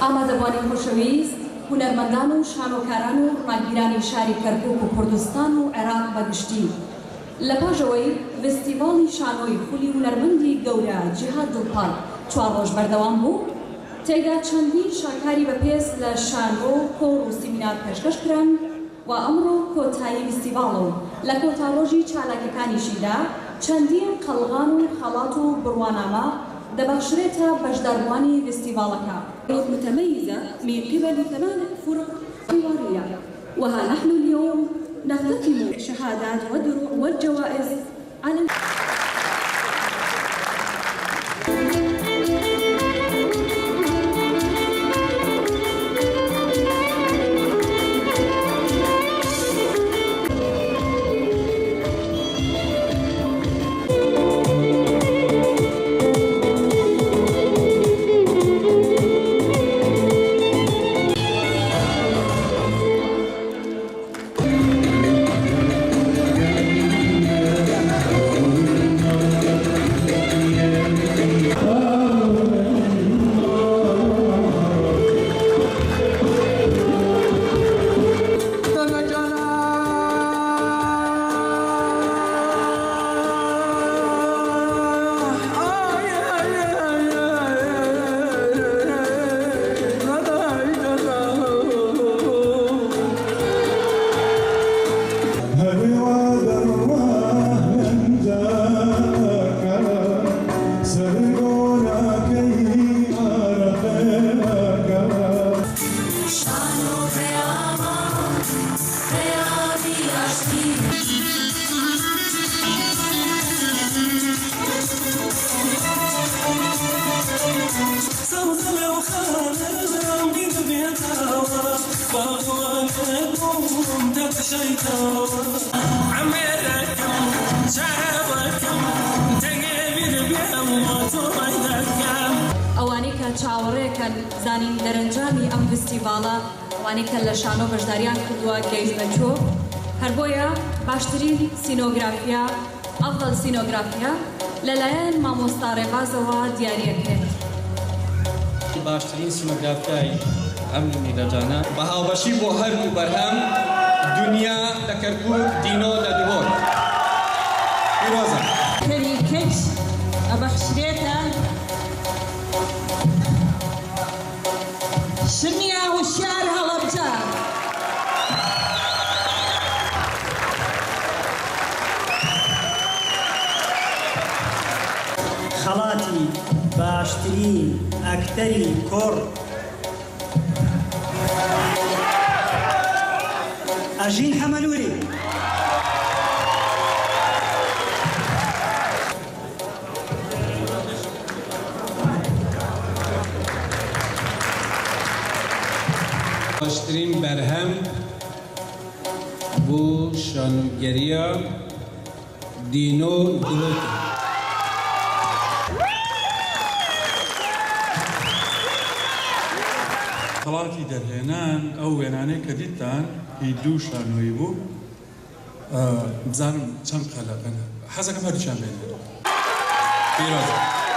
ئامادەبوانی خۆشەویست هونەرمەندان و شانۆکاران و ڕاگیرانی شاری کەرکووک و کوردستان و عێراق بەگشتی لە پاشەوەی فستیڤاڵی شانۆی خولی هونەرمەندی گەورە جیهاد دڵپاڵ 4 ڕۆژ بەردەوام بوو. تێدا چەندین شاکاری بەپێز لە شانۆ کۆڕ و سیمینار پێشکەش کران و ئەمڕۆ کۆتایی فستیڤاڵە و لە کۆتاڕۆژی چالاکەکانیشیدا چەندین قەڵغان و خەڵات و بڕوانامە دەبەخشرێتە بەشداربووانی فستیڤاڵەکە متميزة من قبل 8 فرق حوارية. وها نحن اليوم نختتم الشهادات والدروع والجوائز على ئەوانەی کە چاوەڕێکن زانین دەرەنجامی ئەم فستیڤاڵە ئەوانەی کە لە شانۆ بەشداریان کردووە گەیشتە چۆ هەر بۆیە باشترین سینۆگرافیا ئەفضل سینۆگرافیا لەلایەن مامۆستا ڕێبازەوە دیاریەکرێت. باشترین سینۆگرافیای ئەم میلەجانە بە هاوبەشی بۆ هەردوو بەرهەم دنیا لە کەرکووک دینۆ لە دوۆر پیرۆزە خەریکەت ئەبەخشرێتە شنیا وشار هەڵەبجە خەڵاتی باشترین ئەکتەری کۆڕ ئەژین حەمەلووری باشترین بەرهەم بۆ شانۆگەریە دینۆ دڵۆت خەڵاتی دەرهێنان ئەو وێنانەی کە دیتان هی دوو شانۆیی بوو بزانم چەند قەلەقەنە حەزەکەم هەردووچیان بێنێت پیرۆزە